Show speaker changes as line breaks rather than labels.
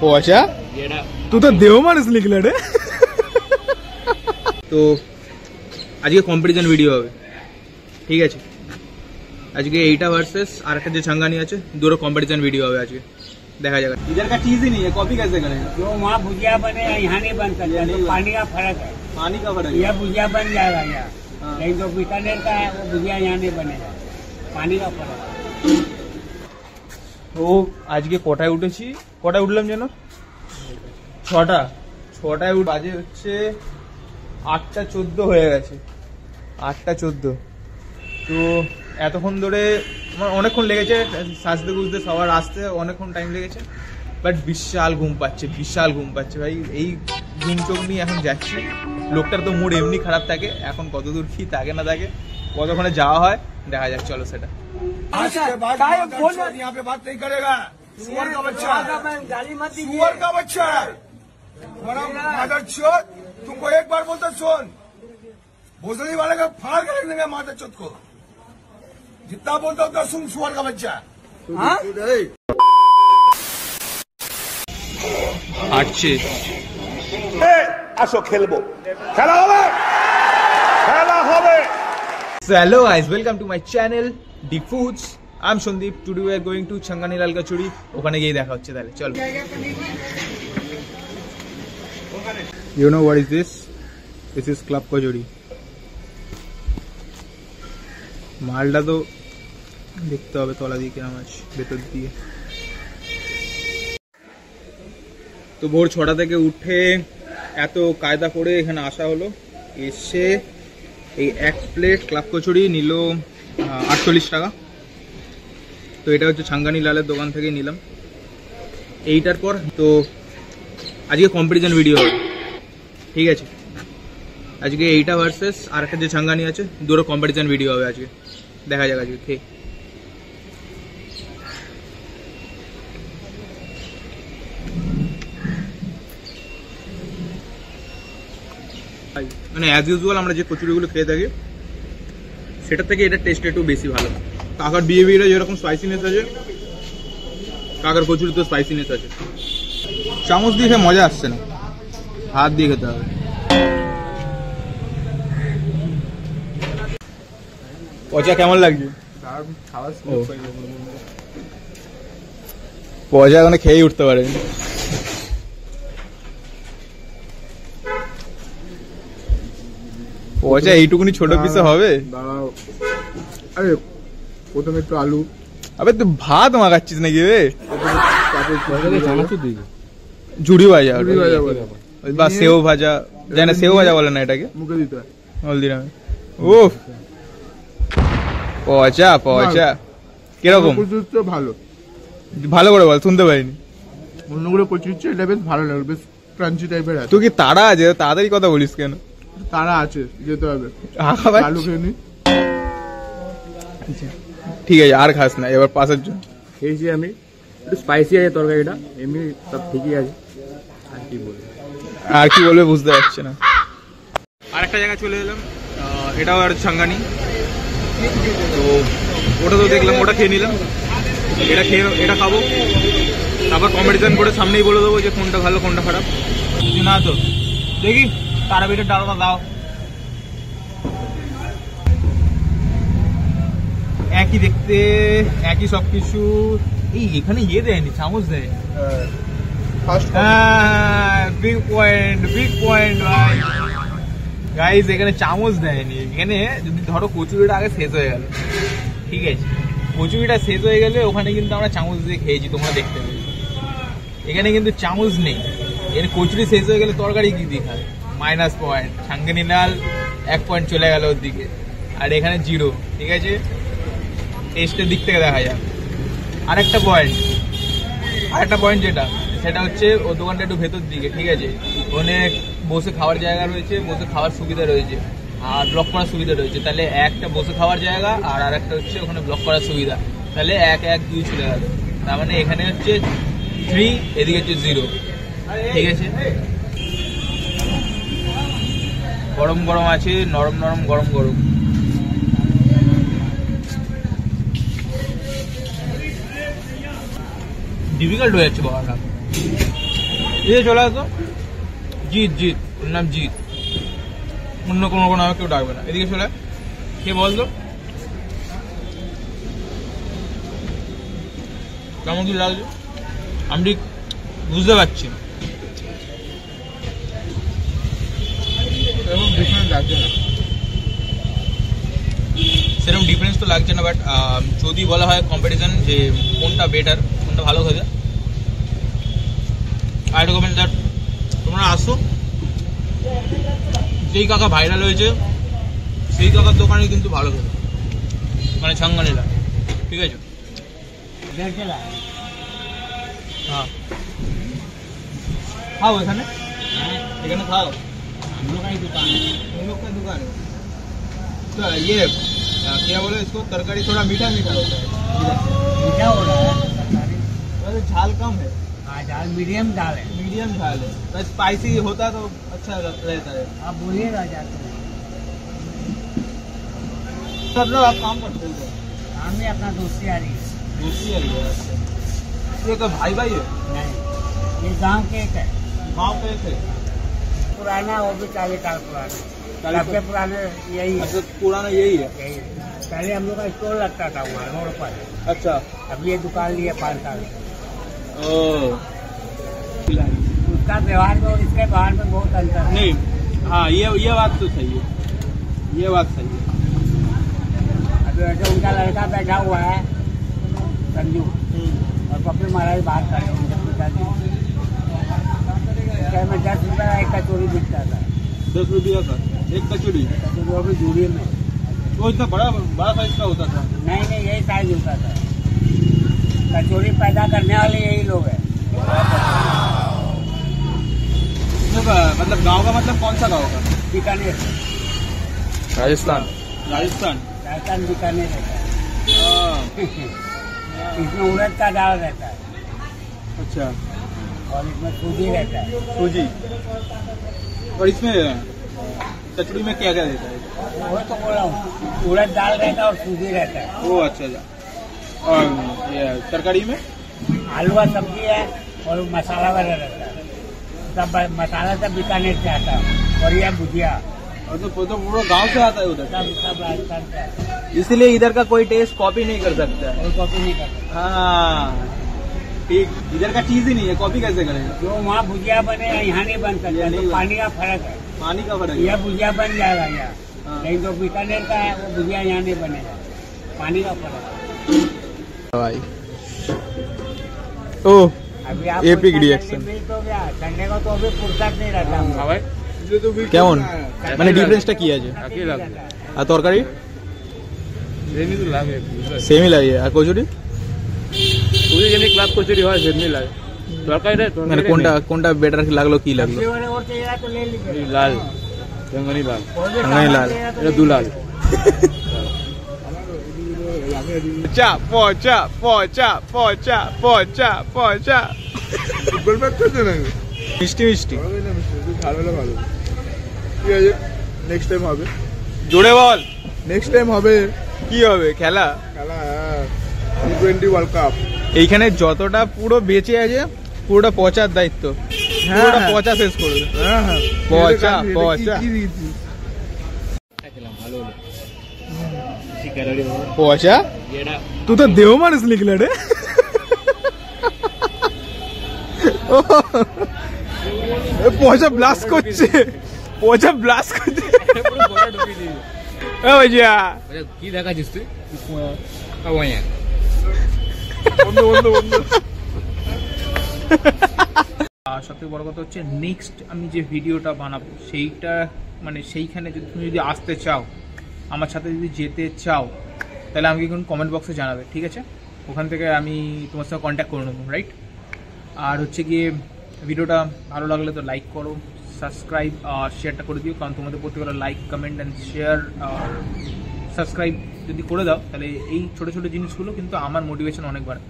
পচা তুই তো দেহ মানুষ লিখলে রে। তো আজকে কম্পিটিশন ভিডিও হবে, ঠিক আছে? আজকে এইটা ভার্সেस আর একটা যে ছাঙ্গানি আছে, দুটো কম্পিটিশन वीडियो হবে আজকে। देखा जाएगा। इधर का चीज ही नहीं है, कॉपी कैसे करेंगे?
जो वहाँ भुजिया बने यहाँ नहीं बन सकता, तो पानी का फर्क है।
पानी का फर्क है।
यह भुजिया बन जाएगा यहाँ, लेकिन जो बीकानेर का है वो भुजिया यहाँ नहीं बनेगा, पानी का फर्क है।
তো আজকে কটায় উঠেছি, কটায় উঠলাম যেন? 6টায় বাজে হচ্ছে 8:14 হয়ে গেছে, 8:14। তো এতক্ষণ ধরে আমার অনেকক্ষণ লেগেছে সাজতে গুজতে, সবার আসতে অনেকক্ষণ টাইম লেগেছে, বাট বিশাল ঘুম পাচ্ছে ভাই। এই ঘুম চোখ নিয়ে এখন যাচ্ছি। লোকটার তো মুড এমনি খারাপ থাকে, এখন কতদূর কি থাকে না থাকে, কতক্ষণে যাওয়া হয় দেখা যাক, চলো সেটা।
तुमको एक बार बोलते सुन, भोसड़ी वाले का फाड़ कर रख देंगे माता चौथ को। जितना बोलता उतना सुन, सुअर का बच्चा।
হাঁটছে।
আসো খেলবো, খেলা হবে।
Hello guys, welcome to my channel Deep Foods. I'm Sandeep. Today we are going to Changani Lal Kachori. ওখানে গিয়ে দেখা হচ্ছে তাহলে, চলো। You know what is this? This is Club Kachori. মালটা তো দেখতে হবে তলা দিয়ে কেমন আছে, ভেতর দিয়ে। তো ভোর 6টা থেকে উঠে এত কায়দা করে এখানে আসা হলো, এসে এই এক প্লেট ক্লাব কচুরি নিল 48 টাকা। তো এটা হচ্ছে ছাঙ্গানি লালের দোকান থেকে নিলাম। এইটার পর তো আজকে কম্পিটিশন ভিডিও হবে, ঠিক আছে? আজকে এইটা ভার্সেস আর একটা যে ছাঙ্গানি আছে, দুটো কম্পিটিশন ভিডিও হবে আজকে। দেখা যাক আজকে খেয়ে। মানে অ্যাজ ইউজুয়াল আমরা যে কচুরিগুলো খেয়ে থাকি সেটার থেকে এটা টেস্ট একটু বেশি ভালো। কাকার বিহেভিয়ারে যেরকম স্পাইসিনেস আছে, কাকার কচুরি তো স্পাইসিনেস আছে। চামচ দিয়ে খেয়ে মজা আসছে না, হাত দিয়ে খেতে হবে। পচা কেমন লাগছে? পচা এখন খেয়েই উঠতে পারে। পচা এইটুকুনি ছোট পিসে হবে?
আরে প্রথমে একটু আলু।
আবে তুই ভাত মাখাচ্ছিস নাকি রে? ঝুড়ি ভাজা বা সেও ভাজা, জানি না সেও ভাজা বলে না এটাকে,
মুখে দিতে হয়
হলদিরামে। ও পচা কিরকম?
ভালো,
ভালো করে বল, শুনতে পারিনি।
অন্যগুলো কচুরি এটা বেশ ভালো লাগে, বেশ ক্রাঞ্চি টাইপের আছে।
তুই কি তারা আছে? তাড়াতাড়ি কথা বলিস কেন?
তারা আছে, যেতে হবে। আলু খেয়ে নি।
ঠিক আছে, আর খাস না এবার পাশের জন্য।
খেয়েছি আমি, একটু স্পাইসি আছে তরকারিটা, এমনি সব ঠিকই আছে।
আর কি বলবে বুঝতে পারছি না। আর একটা জায়গায় চলে এলাম, এটাও আর ছাঙ্গানি। তো ওটা তো দেখলাম, ওটা খেয়ে নিলাম। এটা খাবো, তারপর কম্পিটিশন করে সামনেই বলে দেবো যে কোনটা ভালো কোনটা খারাপ। না তো দেখি তারা বেটের ডালটা দাও। একই দেখতে, একই সবকিছু। এই এখানে ইয়ে দেয়নি, চামচ দেয়নি। বিগ পয়েন্ট ভাই। গাইস এখানে চামচ দেয়নি। এখানে যদি ধরো কচুরিটা আগে শেষ হয়ে গেল, ঠিক আছে, কচুরিটা শেষ হয়ে গেলে ওখানে কিন্তু আমরা চামচ দিয়ে খেয়েছি, তোমরা দেখতে পেয়েছো। এখানে কিন্তু চামচ নেই। এর কচুরি শেষ হয়ে গেলে তরকারি কি দিয়ে খাবে? Minus point. ছাঙ্গানি লাল 1 পয়েন্ট চলে গেল ওর দিকে, আর এখানে 0, ঠিক আছে? টেস্টের দিক থেকে দেখা যাক। আরেকটা পয়েন্ট যেটা, সেটা হচ্ছে ও দোকানটা একটু ভেতর দিকে, ঠিক আছে? ওখানে বসে খাওয়ার জায়গা রয়েছে, বসে খাওয়ার সুবিধা রয়েছে, আর ব্লক করার সুবিধা রয়েছে। তাহলে একটা বসে খাওয়ার জায়গা আর আরেকটা হচ্ছে ওখানে ব্লক করার সুবিধা। তাহলে 1, 1, 2 চলে গেল। তার মানে এখানে হচ্ছে 3, এদিকে হচ্ছে 0, ঠিক আছে? গরম আছে, নরম গরম। ডিফিকাল্ট হয়ে যাচ্ছে বাবাটা। এ চলে আসো জিৎ, জিৎ ওর নাম জিৎ, অন্য কোনো নামে কেউ ডাকবে না। এদিকে চলে কে বলতো কেমন কি লাগছে আমি ঠিক বুঝতে পারছি না। সেরকম ডিফারেন্স তো লাগছে না, বাট যদি বলা হয় কম্পিটিশন যে কোনটা বেটার, কোনটা ভালো হয়ে যায়, আই রেকমেন্ড দ্যাট তোমরা আসো। যেই কাকা ভাইরাল হয়েছে সেই কাকার দোকানে কিন্তু ভালো খেতে, মানে ছাঙ্গানিলা, ঠিক আছে?
इधर चला
হ্যাঁ খাও এখানে,
हाँ,
এখানে খাও,
हम लोग का ही दुकान है।
हम लोग का दुकान है। तो ये क्या बोले इसको, तरकारी थोड़ा मीठा मीठा होता है,
मीठा हो रहा है तरकारी।
वैसे झाल कम है,
हाँ, दाल मीडियम दाल है।
मीडियम झाल है, तो स्पाइसी होता तो अच्छा रहता है।
आप बोलिएगा जाते हैं।
मतलब आप काम करते हो
काम में अपना दोस्ती आ रही है।
दूसरी है ये तो भाई भाई है,
नहीं, ये गांव के एक है,
गाँव पे थे।
पुराना, वो भी 40 साल पुराना,
40
सबसे पुराने यही है।
अच्छा पुराना यही है।
यही है। पहले हम लोग का स्टोर लगता था वहाँ रोड पर,
अच्छा
अब ये दुकान लिए 5 साल से।
ओ
उसका व्यवहार में और इसके व्यवहार में बहुत अंतर है।
नहीं, हाँ ये बात तो सही है, ये बात सही है।
अभी वैसे उनका लड़का बैठा हुआ है संजू, और पप्पू महाराज बात कर रहे हैं उनके पिताजी। उसके में 10 रुपये का एक कचौरी बिकता था,
10 रुपया का एक कचौड़ी,
कचौरी वो भी दूरी में।
वो इतना बड़ा बड़ा साइज का होता था।
नहीं नहीं, यही साइज होता था। कचौरी पैदा करने वाले यही लोग हैं।
मतलब गांव का मतलब कौन सा गांव का?
बीकानेर,
राजस्थान।
राजस्थान।
राजस्थान बीकानेर रहता है।
हाँ,
इसमें उड़द का दाल रहता है
अच्छा
और इसमें सूजी रहता है।
सूजी, और इसमें कचौड़ी में क्या क्या देता है?
वो तो बोला हूँ, उड़द दाल रहता है और सूजी रहता है।
वो अच्छा अच्छा। और ये तरकारी में
आलू का सब्जी है और मसाला वाला रहता है। सब मसाला सब बीकानेर से आता है, और यह भुजिया
और तो पूरा गांव से आता है उधर,
सब राजस्थान से आता है।
इसलिए इधर का कोई टेस्ट कॉपी नहीं कर सकता है।
और कॉपी नहीं करता।
हाँ ठीक, इधर का चीज ही नहीं है, कॉपी कैसे करेगा?
जो वहाँ भुजिया बने यहाँ नहीं बन
ये
सकता,
नहीं
तो
बन-
पानी का फर्क है।
पानी का फर्क
यह
है।
भुजिया बन जाएगा यहाँ,
हाँ।
लेकिन जो बीकानेर का है वो भुजिया यहाँ नहीं बनेगा, पानी का फर्क है।
भाई ओ
अभी आप
Epic reaction।
तो क्या संडे को तो अभी फुर्सत नहीं रहता हम लोग।
কেমন মানে ডিফারেন্সটা কি আছে?
नहीं रहता है।
আর তরকারি সেমই লাগে, আর কচুরি
पूरी जनी क्लास कचौरी হয় সেমনি লাগে তরকারি
মানে কোনটা কোনটা বেটার লাগলো, কি লাগলো?
सब्जी वाले और चाहिए तो ले लीजिए।
লাল বেঙ্গনি লাল
और भी
नहीं
सामान
लाल।
चाहिए तो
এটা
ले
দুলাল
लीजिए।
পচা পচা পচা পচা পচা পচা
মিষ্টি মিষ্টি
ভালো হলে ভালো, ঠিক আছে, নেক্সট টাইম হবে,
জোরে বল
নেক্সট টাইম হবে
কি হবে খেলা?
খেলা। T20 world cup.
এইখানে যতটা পুরো বেঁচে আছে পুরোটা পচার দায়িত্ব, পুরোটা পচা শেষ করবে।
হ্যাঁ হ্যাঁ,
পচা,
এটা কি-
পচা।
কি দিয়েছিস?
পচা তুই তো দেহ মানুষ লিখলে রে। পচা ব্লাস্ট করছে, পচা ব্লাস্ট করছে। ভাইয়া
কি দেখাচ্ছিস তুই
সবথেকে বড় কথা হচ্ছে নেক্সট আমি যে ভিডিওটা বানাবো সেইটা মানে সেইখানে যদি তুমি যদি আসতে চাও, আমার সাথে যদি যেতে চাও, তাহলে আমাকে কিন্তু কমেন্ট বক্সে জানাবে, ঠিক আছে? ওখান থেকে আমি তোমার সঙ্গে কন্ট্যাক্ট করে নেবো, রাইট? আর হচ্ছে গিয়ে ভিডিওটা ভালো লাগলে তো লাইক করো, সাবস্ক্রাইব আর শেয়ারটা করে দিও, কারণ তোমাদের প্রত্যেকটা লাইক কমেন্ট অ্যান্ড শেয়ার আর সাবস্ক্রাইব যদি করে দাও তাহলে এই ছোটো ছোটো জিনিসগুলো কিন্তু আমার মোটিভেশন অনেক বাড়ে।